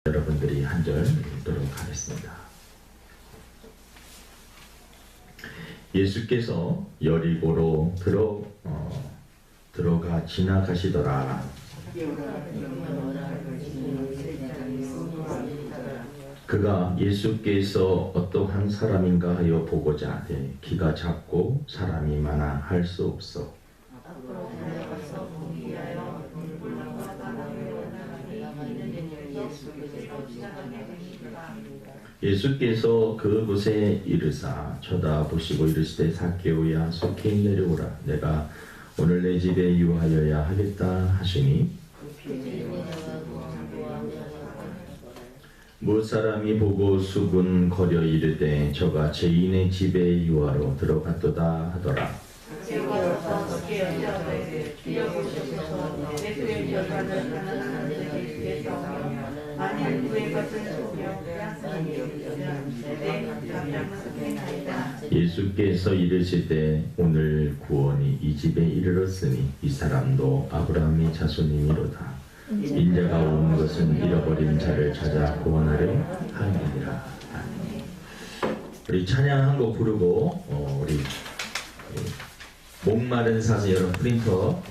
여러분들이 한 절 읽도록 하겠습니다. 예수께서 여리고로 들어가 지나가시더라. 그가 예수께서 어떠한 사람인가 하여 보고자 하되 키가 작고 사람이 많아 할 수 없어 예수께서 그곳에 이르사 쳐다보시고 이르시되 삭개오야 속히 내려오라. 내가 오늘 내 집에 유하여야 하겠다 하시니 무사람이 보고 수군거려 이르되 저가 죄인의 집에 유하러 들어갔도다 하더라. 예수께서 이르시되 오늘 구원이 이 집에 이르렀으니 이 사람도 아브라함의 자손이미로다. 인자가 온 것은 잃어버린 자를 찾아 구원하려 함이니라. 우리 찬양 한 곡 부르고 우리 목마른 사슴 여러분 프린터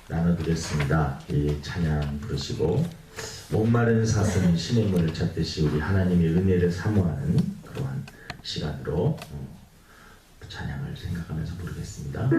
나눠드렸습니다. 이 찬양 부르시고 목마른 사슴 시냇물을 찾듯이 우리 하나님의 은혜를 사모하는 그러한 시간으로 찬양을 생각하면서 부르겠습니다.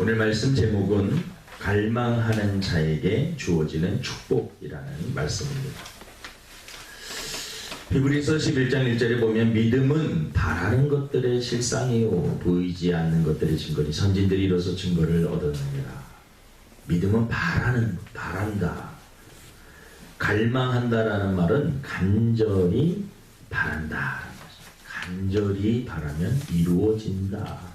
오늘 말씀 제목은 갈망하는 자에게 주어지는 축복이라는 말씀입니다. 히브리서 11장 1절에 보면 믿음은 바라는 것들의 실상이요 보이지 않는 것들의 증거니 선진들이 이로써 증거를 얻었느니라. 믿음은 바란다. 갈망한다라는 말은 간절히 바란다. 간절히 바라면 이루어진다.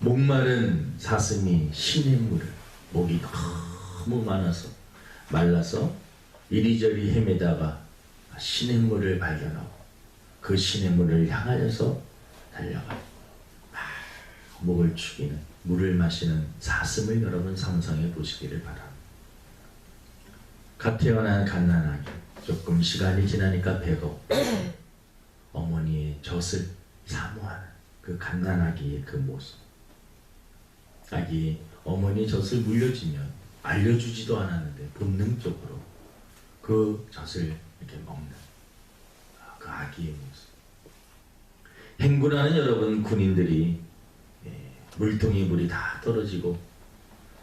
목마른 사슴이 시냇물을 목이 너무 많아서 말라서 이리저리 헤매다가 시냇물을 발견하고 그 시냇물을 향하여서 달려가요. 목을 축이는 물을 마시는 사슴을 여러분 상상해 보시기를 바랍니다. 갓 태어난 갓난아기, 조금 시간이 지나니까 배가 고파 어머니의 젖을 사모하는 그 갓난아기의 그 모습. 아기 어머니 젖을 물려주면 알려주지도 않았는데 본능적으로 그 젖을 이렇게 먹는 그 아기의 모습. 행군하는 여러분 군인들이 물통에 물이 다 떨어지고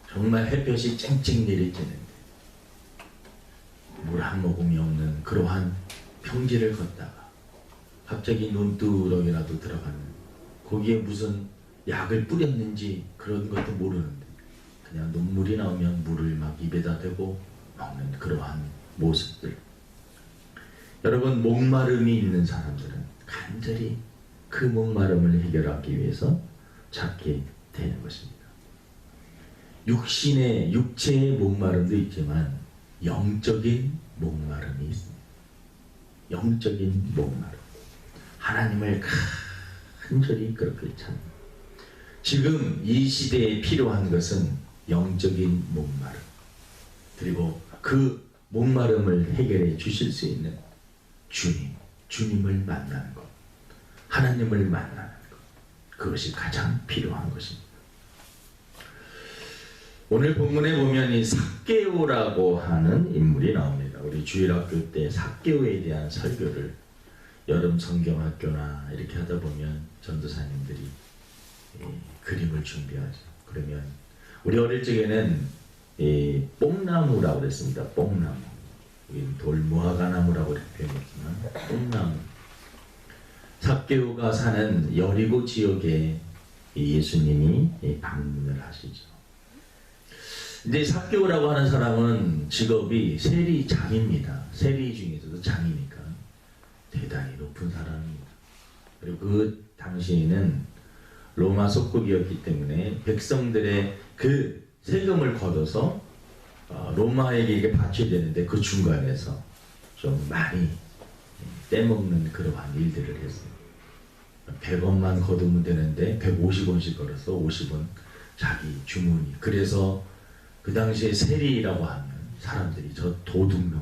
정말 햇볕이 쨍쨍 내리쬐는데 물 한 모금이 없는 그러한 평지를 걷다가 갑자기 논두렁이라도 들어가는, 거기에 무슨 약을 뿌렸는지 그런 것도 모르는데 그냥 눈물이 나오면 물을 막 입에다 대고 먹는 그러한 모습들. 여러분, 목마름이 있는 사람들은 간절히 그 목마름을 해결하기 위해서 찾게 되는 것입니다. 육체의 목마름도 있지만 영적인 목마름이 있습니다. 영적인 목마름. 하나님을 간절히 그렇게 찾는. 지금 이 시대에 필요한 것은 영적인 목마름. 그리고 그 목마름을 해결해 주실 수 있는 주님을 만나는 것. 하나님을 만나는 것. 그것이 가장 필요한 것입니다. 오늘 본문에 보면 이 삭개오라고 하는 인물이 나옵니다. 우리 주일학교 때 삭개오에 대한 설교를 여름 성경학교나 이렇게 하다 보면 전도사님들이 그림을 준비하죠. 그러면 우리 어릴 적에는 뽕나무라고 그랬습니다. 뽕나무. 돌무화과나무라고 이렇게 표현했지만 뽕나무. 삭개오가 사는 여리고 지역에 예수님이 방문을 하시죠. 근데 삭개오라고 하는 사람은 직업이 세리장입니다. 세리 중에서도 장이니까 대단히 높은 사람입니다. 그리고 그 당시에는 로마 속국이었기 때문에 백성들의 그 세금을 걷어서 로마에게 이게 바쳐야 되는데 그 중간에서 좀 많이 떼먹는 그러한 일들을 했어요. 100원만 거두면 되는데 150원씩 걸어서 50원 자기 주머니. 그래서 그 당시에 세리라고 하면 사람들이 저 도둑놈,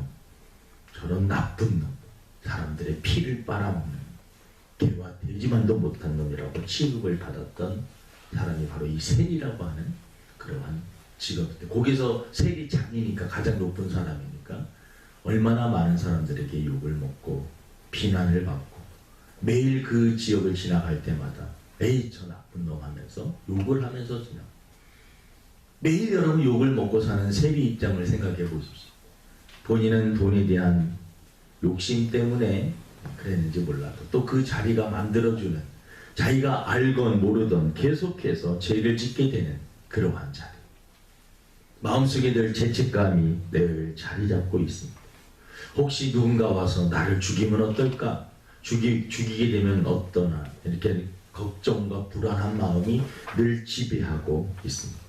저런 나쁜 놈, 사람들의 피를 빨아먹는 개와 돼지만도 못한 놈이라고 취급을 받았던 사람이 바로 이 세리라고 하는 그러한 직업인데, 거기서 세리장이니까 가장 높은 사람이니까 얼마나 많은 사람들에게 욕을 먹고 비난을 받고 매일 그 지역을 지나갈 때마다 에이 저 나쁜 놈 하면서 욕을 하면서 지나. 매일 여러분 욕을 먹고 사는 세리 입장을 생각해 보십시오. 본인은 돈에 대한 욕심 때문에 그랬는지 몰라도 또 그 자리가 만들어주는, 자기가 알건 모르던 계속해서 죄를 짓게 되는 그러한 자리. 마음속에 늘 죄책감이 늘 자리 잡고 있습니다. 혹시 누군가 와서 나를 죽이면 어떨까? 죽이게 되면 어떠나? 이렇게 걱정과 불안한 마음이 늘 지배하고 있습니다.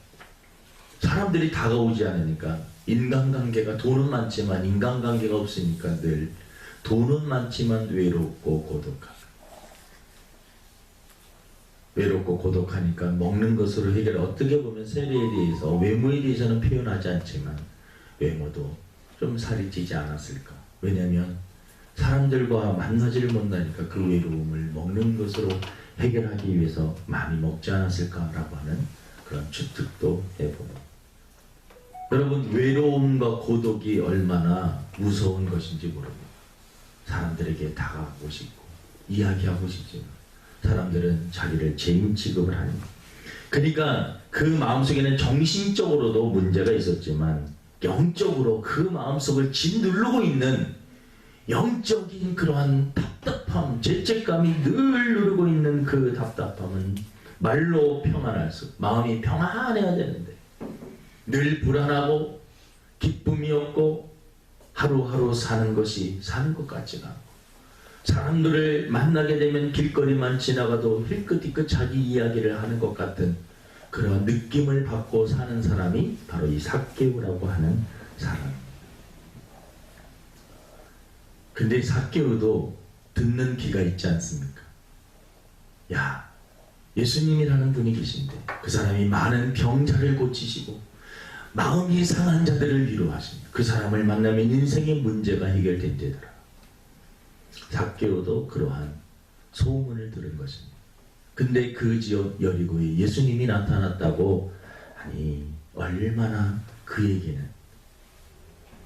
사람들이 다가오지 않으니까 인간관계가, 돈은 많지만 인간관계가 없으니까 늘 돈은 많지만 외롭고 고독하고, 외롭고 고독하니까 먹는 것으로 해결. 어떻게 보면 세리에 대해서, 외모에 대해서는 표현하지 않지만 외모도 좀 살이 찌지 않았을까. 왜냐하면 사람들과 만나지를 못하니까 그 외로움을 먹는 것으로 해결하기 위해서 많이 먹지 않았을까라고 하는 그런 추측도 해봅니다. 여러분, 외로움과 고독이 얼마나 무서운 것인지 모릅니다. 사람들에게 다가가고 싶고 이야기하고 싶지만 사람들은 자기를 죄인 취급을 합니다. 그러니까 그 마음속에는 정신적으로도 문제가 있었지만 영적으로 그 마음속을 짓누르고 있는 영적인 그러한 답답함, 죄책감이 늘 누르고 있는 그 답답함은 말로 표현할 수, 마음이 평안해야 되는데 늘 불안하고 기쁨이 없고 하루하루 사는 것이 사는 것 같지가 않고, 사람들을 만나게 되면 길거리만 지나가도 힐끗힐끗 자기 이야기를 하는 것 같은 그런 느낌을 받고 사는 사람이 바로 이 삭개오라고 하는 사람. 근데 삭개오도 듣는 귀가 있지 않습니까? 야, 예수님이라는 분이 계신데 그 사람이 많은 병자를 고치시고 마음이 상한 자들을 위로하시니 그 사람을 만나면 인생의 문제가 해결된대더라. 삭개오도 그러한 소문을 들은 것입니다. 근데 그 지역 여리고에 예수님이 나타났다고 하니 얼마나 그에게는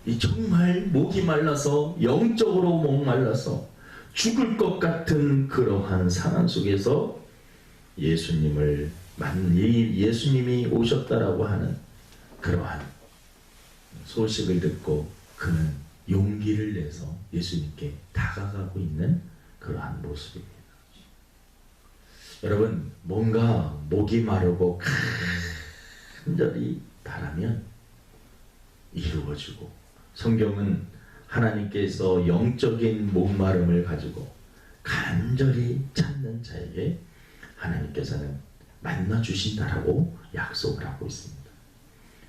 이 정말 목이 말라서 영적으로 목말라서 죽을 것 같은 그러한 상황 속에서 예수님이 오셨다라고 하는 그러한 소식을 듣고 그는 용기를 내서 예수님께 다가가고 있는 그러한 모습입니다. 여러분, 뭔가 목이 마르고 간절히 바라면 이루어지고, 성경은 하나님께서 영적인 목마름을 가지고 간절히 찾는 자에게 하나님께서는 만나 주신다라고 약속을 하고 있습니다.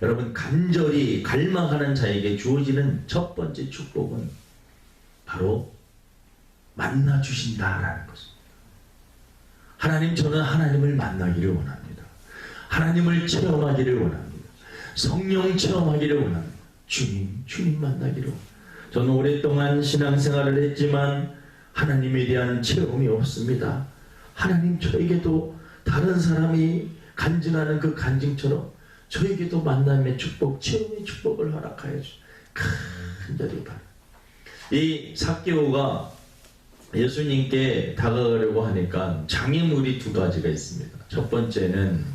여러분, 간절히 갈망하는 자에게 주어지는 첫 번째 축복은 바로 만나 주신다라는 것입니다. 하나님, 저는 하나님을 만나기를 원합니다. 하나님을 체험하기를 원합니다. 성령 체험하기를 원합니다. 주님 만나기를 원합니다. 저는 오랫동안 신앙생활을 했지만 하나님에 대한 체험이 없습니다. 하나님, 저에게도 다른 사람이 간증하는 그 간증처럼 저에게도 만남의 축복, 체험의 축복을 허락하여 주시옵소서. 간절히 바랍니다. 이 삭개오가 예수님께 다가가려고 하니까 장애물이 두 가지가 있습니다. 첫 번째는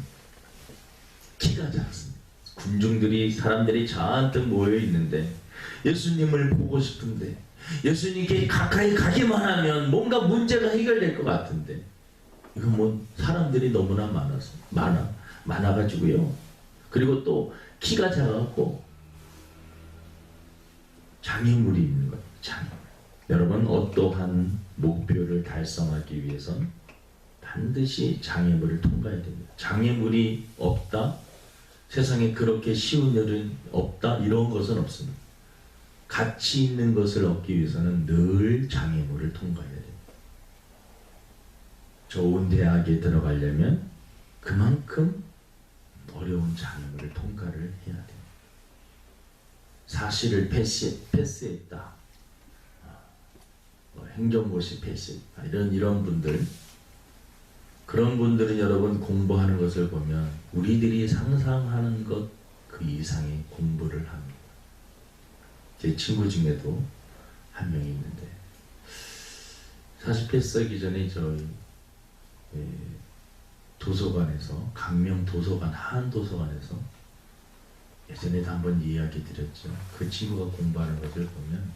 키가 작습니다. 사람들이 잔뜩 모여 있는데 예수님을 보고 싶은데 예수님께 가까이 가기만 하면 뭔가 문제가 해결될 것 같은데 이거 뭐 사람들이 너무나 많아가지고요. 그리고 또 키가 작아갖고 장애물이 있는 거예요. 장애물. 여러분, 어떠한 목표를 달성하기 위해선 반드시 장애물을 통과해야 됩니다. 장애물이 없다? 세상에 그렇게 쉬운 일은 없다? 이런 것은 없습니다. 가치 있는 것을 얻기 위해서는 늘 장애물을 통과해야 됩니다. 좋은 대학에 들어가려면 그만큼 어려운 장애물을 통과를 해야 됩니다. 사실을 패스했다. 행정고시 패스했다. 이런 분들, 그런 분들은 여러분 공부하는 것을 보면 우리들이 상상하는 것 그 이상의 공부를 합니다. 제 친구 중에도 한 명이 있는데 사실 패스하기 전에 저희 도서관에서, 강명 도서관, 한도서관에서 예전에도 한번 이야기 드렸죠. 그 친구가 공부하는 것을 보면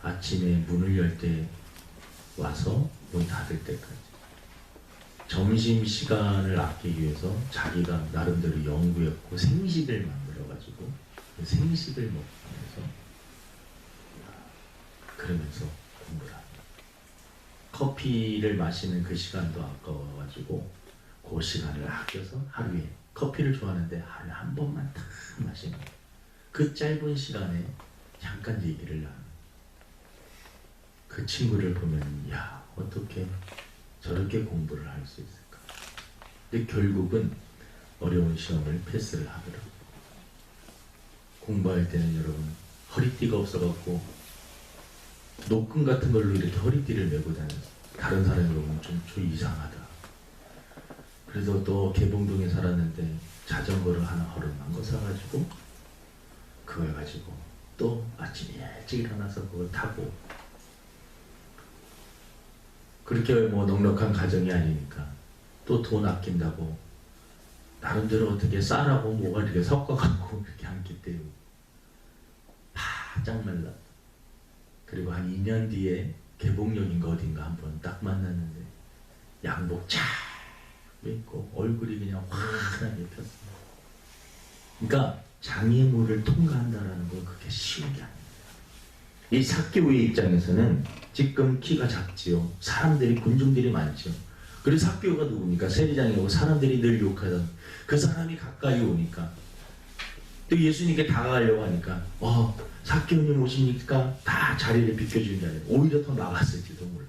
아침에 문을 열 때 와서 문 닫을 때까지 점심시간을 아끼기 위해서 자기가 나름대로 연구했고 생식을 만들어가지고 그 생식을 먹으면서 그러면서 공부를 합니다. 커피를 마시는 그 시간도 아까워가지고 그 시간을 아껴서 하루에, 커피를 좋아하는데 하루에 한 번만 딱 마시는 거예요. 그 짧은 시간에 잠깐 얘기를 나누는 그 친구를 보면 야, 어떻게 저렇게 공부를 할 수 있을까? 근데 결국은 어려운 시험을 패스를 하더라고요. 공부할 때는 여러분 허리띠가 없어갖고 노끈 같은 걸로 이렇게 허리띠를 메고 다녔어요. 다른 사람이 보면 좀 이상하다. 그래서 또 개봉동에 살았는데 자전거를 하나 허름한 거 사가지고 그걸 가지고 또 아침에 일찍 일어나서 그걸 타고, 그렇게 뭐 넉넉한 가정이 아니니까 또 돈 아낀다고 나름대로 어떻게 쌀하고 뭐가 이렇게 섞어갖고 이렇게 한끼 때우고 바짝 말라. 그리고 한 2년 뒤에 개봉역인가 어딘가 한번 딱 만났는데 양복 쫙 입고 얼굴이 그냥 환하게 폈습니다. 그러니까 장애물을 통과한다라는 건 그렇게 쉬운 게 아닙니다. 이 삭개오의 입장에서는 지금 키가 작지요. 사람들이, 군중들이 많죠. 그리고 삭개오가 누굽니까? 세리장이고 사람들이 늘 욕하던 그 사람이 가까이 오니까 또 예수님께 다가가려고 하니까 삭개오님 오시니까 다 자리를 비켜주는 게 아니라 오히려 더 나갔을지도 몰라.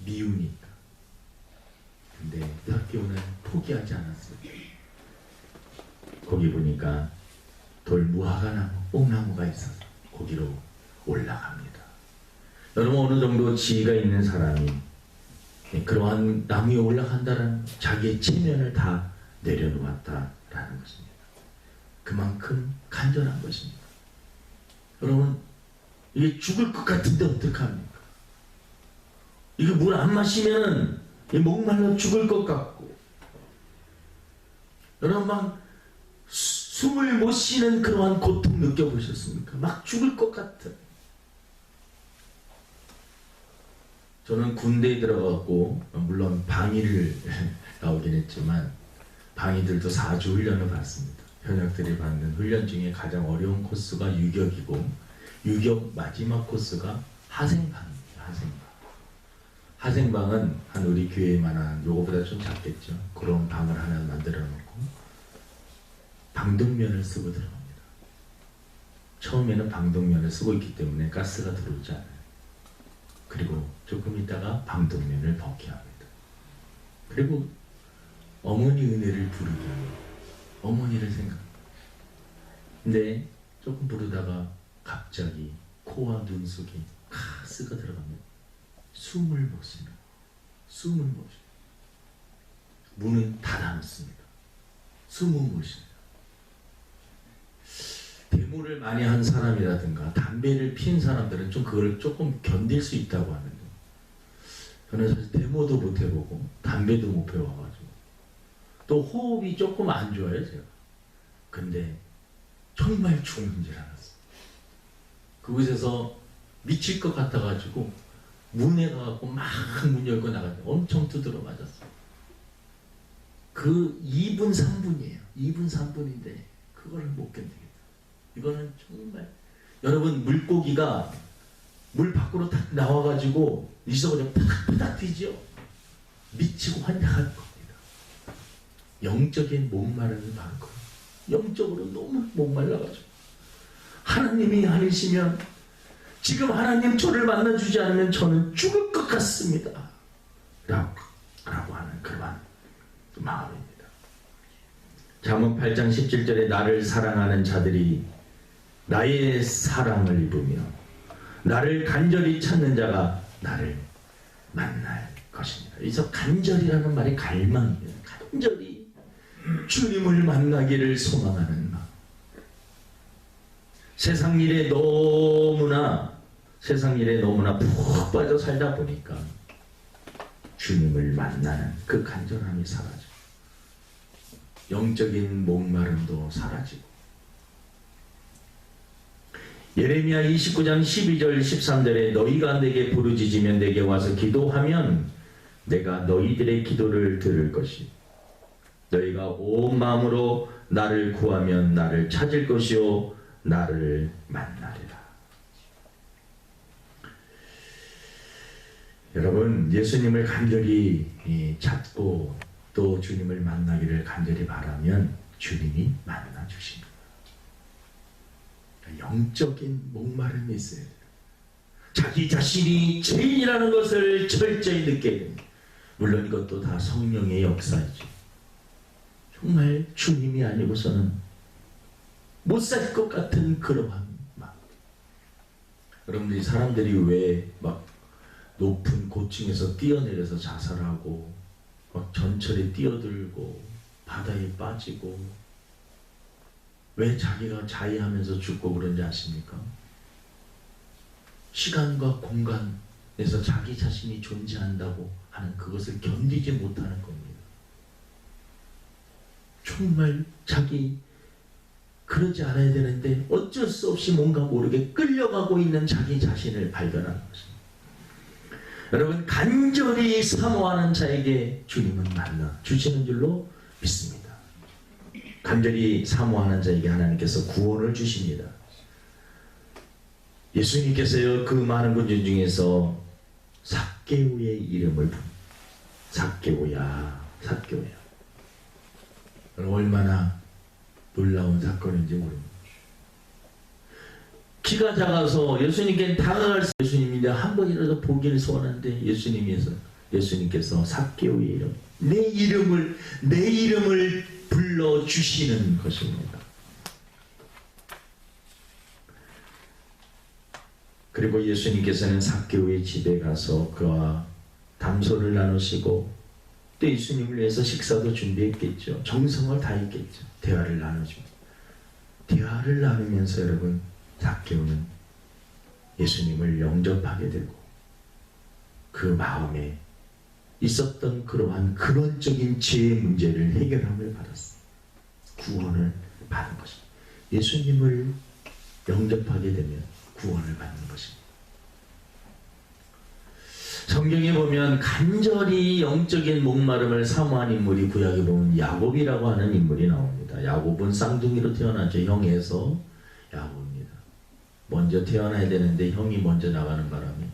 미우니까. 근데 삭개오는 포기하지 않았어요. 거기 보니까 돌무화과 나무, 뽕나무가 있어서 거기로 올라갑니다. 여러분, 어느 정도 지위가 있는 사람이 그러한 나무에 올라간다는 자기의 체면을 다 내려놓았다라는 것입니다. 그만큼 간절한 것입니다. 여러분, 이게 죽을 것 같은데 어떡합니까? 이게 물 안 마시면 목말라 죽을 것 같고, 여러분 막 숨을 못 쉬는 그러한 고통 느껴보셨습니까? 막 죽을 것 같은. 저는 군대에 들어갔고, 물론 방위를 나오긴 했지만 방위들도 4주 훈련을 받습니다. 현역들이 받는 훈련 중에 가장 어려운 코스가 유격이고, 유격 마지막 코스가 하생방입니다. 하생방은 한 우리 교회만한, 요거보다 좀 작겠죠. 그런 방을 하나 만들어 놓고 방독면을 쓰고 들어갑니다. 처음에는 방독면을 쓰고 있기 때문에 가스가 들어오지 않아요. 그리고 조금 있다가 방독면을 벗게 합니다. 그리고 어머니 은혜를 부르게 합니다. 어머니를 생각합니다. 근데 조금 부르다가 갑자기 코와 눈 속에 가스가 들어갑니다. 숨을 못 쉬며 문은 닫아놓습니다. 숨은 못 쉬며. 데모를 많이 한 사람이라든가 담배를 피운 사람들은 좀 그걸 조금 견딜 수 있다고 하는데, 저는 사실 데모도 못 해보고 담배도 못 피워가지고 또 호흡이 조금 안 좋아요 제가. 근데 정말 죽는 줄 알았어. 그곳에서 미칠 것 같아가지고 문에 가갖고 막 문 열고 나갔는데 엄청 두드러 맞았어. 그 2분 3분이에요 2분 3분인데 그거를 못 견디겠다. 이거는 정말, 여러분, 물고기가 물 밖으로 딱 나와가지고 있어가지고 파닥파닥 튀죠. 미치고 환장할 겁니다. 영적인 목마름이 많고, 영적으로 너무 목말라가지고 하나님이 아니시면, 지금 하나님 저를 만나주지 않으면 저는 죽을 것 같습니다 라고 하는 그런 마음입니다. 잠언 8장 17절에 나를 사랑하는 자들이 나의 사랑을 입으며 나를 간절히 찾는 자가 나를 만날 것입니다. 여기서 간절이라는 말이 갈망입니다. 간절히 주님을 만나기를 소망하는 마음. 세상 일에 너무나 푹 빠져 살다 보니까 주님을 만나는 그 간절함이 사라져. 영적인 목마름도 사라지고. 예레미야 29장 12절 13절에 너희가 내게 부르짖으면 내게 와서 기도하면 내가 너희들의 기도를 들을 것이, 너희가 온 마음으로 나를 구하면 나를 찾을 것이요 나를 만나리라. 여러분, 예수님을 간절히 찾고 또 주님을 만나기를 간절히 바라면 주님이 만나 주십니다. 영적인 목마름이 있어야 돼요. 자기 자신이 죄인이라는 것을 철저히 느껴야 됩니다. 물론 이것도 다 성령의 역사이죠. 정말 주님이 아니고서는 못 살 것 같은 그러한 마음. 여러분들이 사람들이 왜 막 높은 고층에서 뛰어내려서 자살하고 막 전철에 뛰어들고 바다에 빠지고 왜 자기가 자해하면서 죽고 그런지 아십니까? 시간과 공간에서 자기 자신이 존재한다고 하는 그것을 견디지 못하는 겁니다. 정말 자기 그러지 않아야 되는데 어쩔 수 없이 뭔가 모르게 끌려가고 있는 자기 자신을 발견하는 것입니다. 여러분, 간절히 사모하는 자에게 주님은 만나 주시는 줄로 믿습니다. 간절히 사모하는 자에게 하나님께서 구원을 주십니다. 예수님께서요, 그 많은 군중 중에서 삭개오의 이름을 부릅니다. 삭개오야, 삭개오야. 얼마나 놀라운 사건인지 모릅니다. 키가 작아서 예수님께 다가갈 수, 예수님이 한 번이라도 보기를 소원하는데 예수님께서 삭개오의 이름, 내 이름을 불러주시는 것입니다. 그리고 예수님께서는 삭개오의 집에 가서 그와 담소를 나누시고 또 예수님을 위해서 식사도 준비했겠죠. 정성을 다했겠죠. 대화를 나누죠. 대화를 나누면서 여러분, 삭개오는 예수님을 영접하게 되고 그 마음에 있었던 그러한 근원적인 죄의 문제를 해결함을 받았어요. 구원을 받은 것입니다. 예수님을 영접하게 되면 구원을 받는 것입니다. 성경에 보면 간절히 영적인 목마름을 사모한 인물이 구약에 보면 야곱이라고 하는 인물이 나옵니다. 야곱은 쌍둥이로 태어나죠. 형에서 야곱입니다. 먼저 태어나야 되는데 형이 먼저 나가는 바람에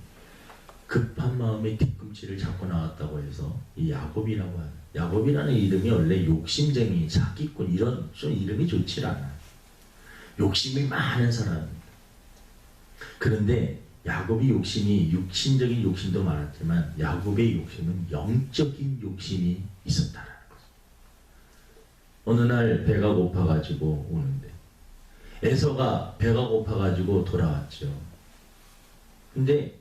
급한 마음에 뒤꿈치를 잡고 나왔다고 해서 이 야곱이라고 하는, 야곱이라는 이름이 원래 욕심쟁이, 사기꾼 이런 좀 이름이 좋지 않아요. 욕심이 많은 사람입니다. 그런데 야곱이 욕심이 육신적인 욕심도 많았지만 야곱의 욕심은 영적인 욕심이 있었다라는 거죠. 어느 날 배가 고파가지고 오는데 에서가 배가 고파가지고 돌아왔죠. 근데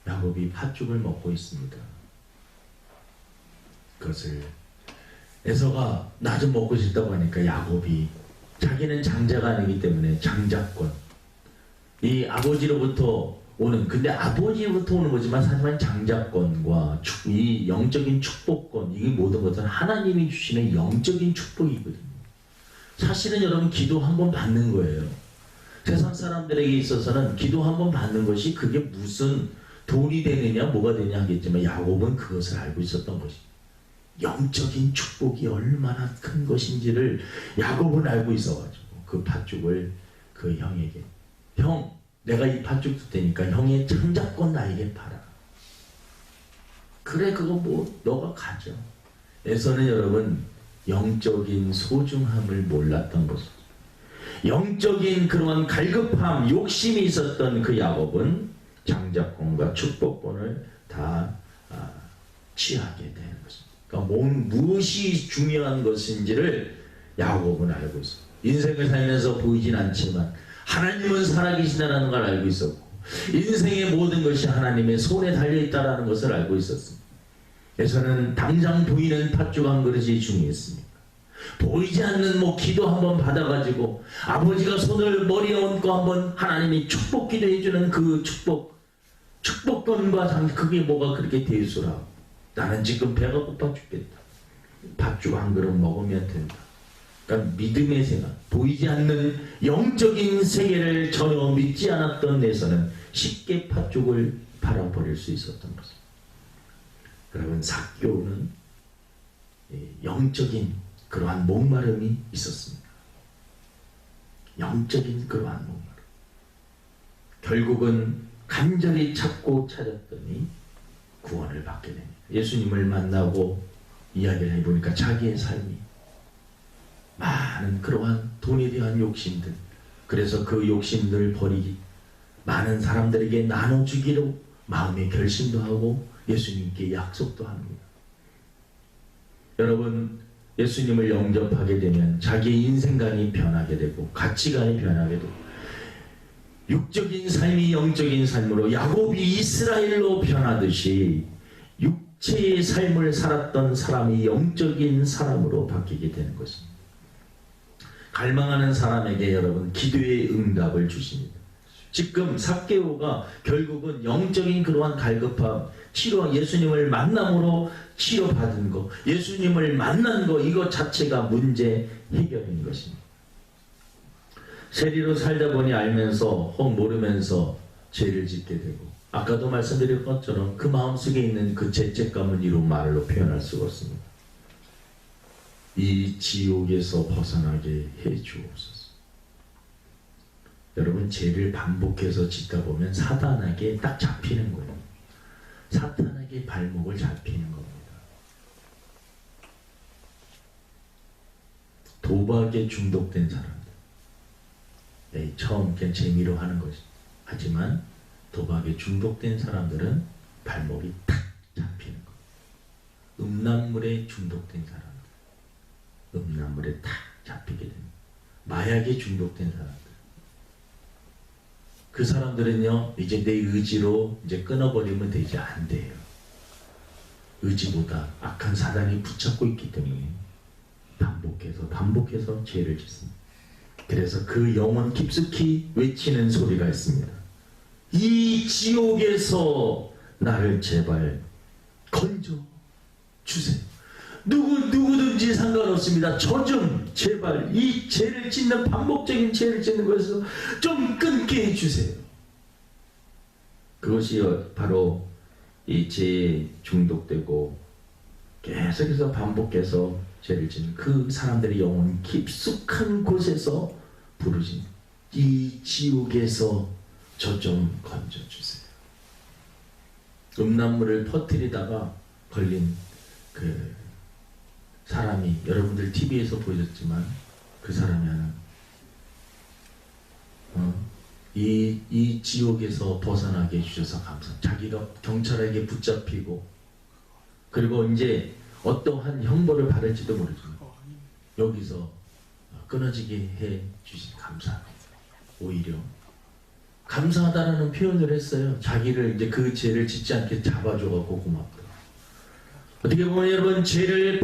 야곱이 팥죽을 먹고 있습니다. 그것을 에서가 나 좀 먹고 싶다고 하니까 야곱이, 자기는 장자가 아니기 때문에 장자권, 이 아버지로부터 오는, 근데 아버지로부터 오는 거지만 하지만 장자권과 이 영적인 축복권, 이게 모든 것은 하나님이 주시는 영적인 축복이거든요. 사실은 여러분 기도 한번 받는 거예요. 세상 사람들에게 있어서는 기도 한번 받는 것이 그게 무슨 돈이 되느냐 뭐가 되냐 하겠지만 야곱은 그것을 알고 있었던 것이죠. 영적인 축복이 얼마나 큰 것인지를 야곱은 알고 있어가지고 그 팥죽을 그 형에게, 형 내가 이 팥죽 줄 테니까 형의 장자권 나에게 팔아. 그래 그거 뭐 너가 가져. 에서는 여러분 영적인 소중함을 몰랐던 것이죠. 영적인 그러한 갈급함, 욕심이 있었던 그 야곱은 장자권과 축복권을 다 취하게 되는 것입니다. 그러니까 무엇이 중요한 것인지를 야곱은 알고 있어요. 인생을 살면서 보이진 않지만 하나님은 살아계시다는 걸 알고 있었고 인생의 모든 것이 하나님의 손에 달려있다는 것을 알고 있었습니다. 그래서는 당장 보이는 팥죽 한 그릇이 중요했습니다. 보이지 않는 기도 한번 받아가지고 아버지가 손을 머리에 얹고 한번 하나님이 축복 기도해주는 그 축복권과 그게 뭐가 그렇게 대수라고. 나는 지금 배가 고파 죽겠다. 팥죽 한 그릇 먹으면 된다. 그러니까 믿음의 생각, 보이지 않는 영적인 세계를 전혀 믿지 않았던 내서는 쉽게 팥죽을 팔아버릴 수 있었던 것입니다. 여러분, 삭개오는 영적인 그러한 목마름이 있었습니다. 영적인 그러한 목마름. 결국은 간절히 찾고 찾았더니 구원을 받게 됩니다. 예수님을 만나고 이야기를 해보니까 자기의 삶이 많은 그러한 돈에 대한 욕심들, 그래서 그 욕심들을 버리기, 많은 사람들에게 나눠주기로 마음의 결심도 하고 예수님께 약속도 합니다. 여러분, 예수님을 영접하게 되면 자기의 인생관이 변하게 되고 가치관이 변하게 되고 육적인 삶이 영적인 삶으로 야곱이 이스라엘로 변하듯이 육체의 삶을 살았던 사람이 영적인 사람으로 바뀌게 되는 것입니다. 갈망하는 사람에게 여러분 기도의 응답을 주십니다. 지금 삭개오가 결국은 영적인 그러한 갈급함, 치료, 예수님을 만남으로 치료받은 거, 예수님을 만난 거, 이것 자체가 문제 해결인 것입니다. 세리로 살다 보니 알면서 혹 모르면서 죄를 짓게 되고, 아까도 말씀드린 것처럼 그 마음속에 있는 그 죄책감은 이루 말로 표현할 수가 없습니다. 이 지옥에서 벗어나게 해 주옵소서. 여러분, 죄를 반복해서 짓다 보면 사탄에게 딱 잡히는 거예요. 사탄에게 발목을 잡히는 겁니다. 도박에 중독된 사람들. 처음 그냥 재미로 하는 것이. 하지만 도박에 중독된 사람들은 발목이 탁 잡히는 거. 음란물에 중독된 사람들. 음란물에 탁 잡히게 됩니다. 마약에 중독된 사람들. 그 사람들은요, 이제 내 의지로 이제 끊어버리면 되지 안 돼요. 의지보다 악한 사단이 붙잡고 있기 때문에 반복해서 죄를 짓습니다. 그래서 그 영혼 깊숙이 외치는 소리가 있습니다. 이 지옥에서 나를 제발 건져 주세요. 누구든지 상관없습니다. 저 좀 제발 이 죄를 짓는 반복적인 죄를 짓는 것에서 좀 끊게 해주세요. 그것이 바로 이 죄에 중독되고 계속해서 반복해서 죄를 짓는 그 사람들의 영혼 깊숙한 곳에서 부르짖는 이 지옥에서 저 좀 건져주세요. 음란물을 퍼뜨리다가 걸린 그 사람이 여러분들 TV에서 보셨지만 그 사람이 하는 이 지옥에서 벗어나게 해주셔서 감사합니다. 자기가 경찰에게 붙잡히고 그리고 이제 어떠한 형벌을 받을지도 모르지만 여기서 끊어지게 해 주신 감사합니다. 오히려 감사하다라는 표현을 했어요. 자기를 이제 그 죄를 짓지 않게 잡아줘갖고 고맙다. 어떻게 보면 여러분 죄를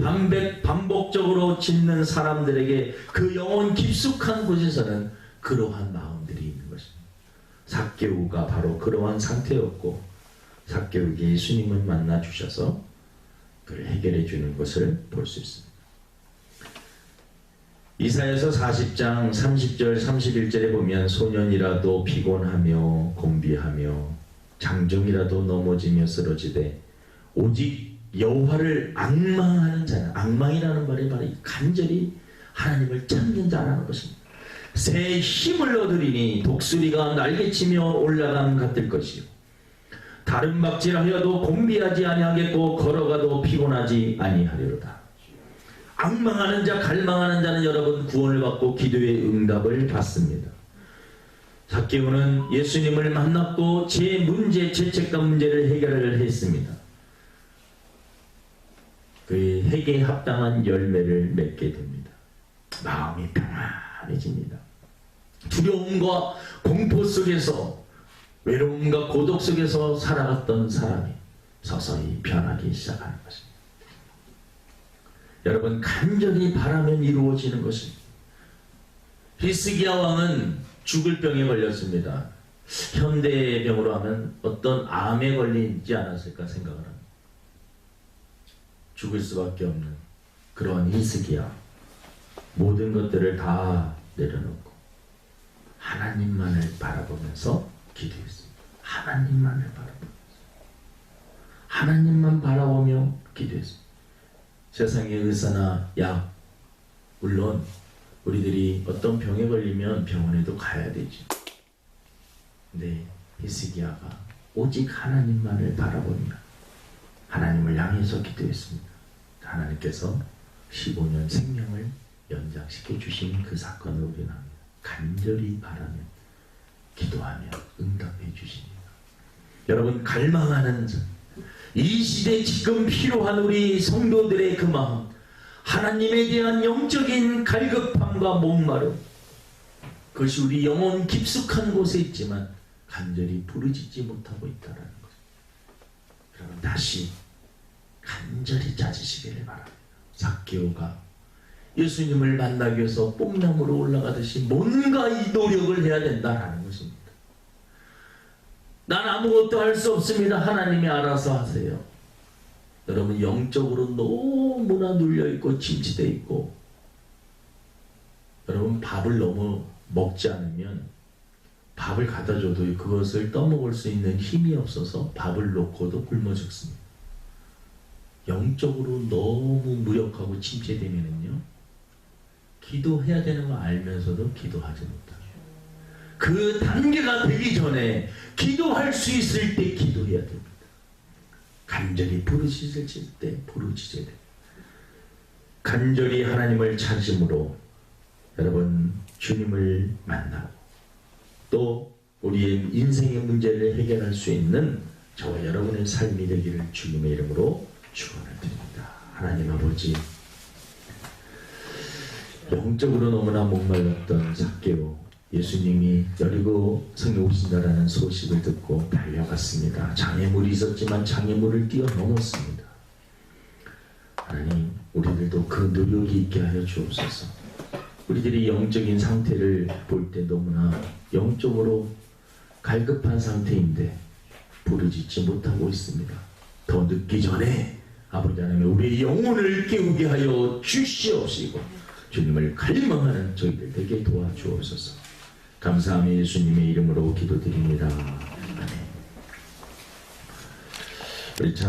반복적으로 짓는 사람들에게 그 영혼 깊숙한 곳에서는 그러한 마음들이 있는 것입니다. 삭개오가 바로 그러한 상태였고 삭개오에게 예수님을 만나 주셔서 그를 해결해 주는 것을 볼 수 있습니다. 이사야서 40장 30절 31절에 보면 소년이라도 피곤하며 곤비하며 장정이라도 넘어지며 쓰러지되 오직 여호와를 앙망하는 자는, 앙망이라는 말이 바로 간절히 하나님을 찾는 자라는 것입니다. 새 힘을 얻으리니 독수리가 날개치며 올라감 같을 것이요 다른 박질하여도 곤비하지 아니하겠고 걸어가도 피곤하지 아니하리로다. 앙망하는 자, 갈망하는 자는 여러분 구원을 받고 기도의 응답을 받습니다. 삭개오는 예수님을 만났고 제 문제, 죄책감 문제를 해결을 했습니다. 그 핵에 합당한 열매를 맺게 됩니다. 마음이 평안해집니다. 두려움과 공포 속에서 외로움과 고독 속에서 살아갔던 사람이 서서히 변하기 시작하는 것입니다. 여러분 간절히 바라면 이루어지는 것입니다. 히스기야 왕은 죽을 병에 걸렸습니다. 현대의 병으로 하면 어떤 암에 걸리지 않았을까 생각을 합니다. 죽을 수밖에 없는 그러한 히스기야 모든 것들을 다 내려놓고 하나님만을 바라보면서 기도했습니다. 하나님만을 바라보면서 하나님만 바라보며 기도했습니다. 세상의 의사나 약 물론 우리들이 어떤 병에 걸리면 병원에도 가야 되지. 근데 히스기야가 오직 하나님만을 바라보며 하나님을 향해서 기도했습니다. 하나님께서 15년 생명을 연장시켜 주신 그 사건을 우리는 합니다. 간절히 바라며 기도하며 응답해 주십니다. 여러분 갈망하는 자, 이 시대 지금 필요한 우리 성도들의 그 마음, 하나님에 대한 영적인 갈급함과 목마름, 그것이 우리 영혼 깊숙한 곳에 있지만 간절히 부르짖지 못하고 있다는 것. 여러분 다시 간절히 찾으시기를 바랍니다. 삭개오가 예수님을 만나기 위해서 뽕나무로 올라가듯이 뭔가 이 노력을 해야 된다는 것입니다. 난 아무것도 할 수 없습니다. 하나님이 알아서 하세요. 여러분 영적으로 너무나 눌려있고 침체되어 있고 여러분 밥을 너무 먹지 않으면 밥을 갖다 줘도 그것을 떠먹을 수 있는 힘이 없어서 밥을 놓고도 굶어 죽습니다. 영적으로 너무 무력하고 침체되면은요 기도해야 되는 거 알면서도 기도하지 못하죠. 그 단계가 되기 전에 기도할 수 있을 때 기도해야 됩니다. 간절히 부르짖을 때 부르짖어야 됩니다. 간절히 하나님을 찾음으로 여러분 주님을 만나고 또 우리의 인생의 문제를 해결할 수 있는 저와 여러분의 삶이 되기를 주님의 이름으로 축원을 드립니다. 하나님 아버지, 영적으로 너무나 목말랐던 삭개오, 예수님이 여리고 성에 오신다라는 소식을 듣고 달려갔습니다. 장애물이 있었지만 장애물을 뛰어넘었습니다. 하나님, 우리들도 그 노력이 있게 하여 주옵소서. 우리들이 영적인 상태를 볼 때 너무나 영적으로 갈급한 상태인데 부르짖지 못하고 있습니다. 더 늦기 전에 아버지 하나님, 우리의 영혼을 깨우게 하여 주시옵시고 주님을 갈망하는 저희들 되게 도와주옵소서. 감사하며 예수님의 이름으로 기도드립니다. 아멘. 우리 찬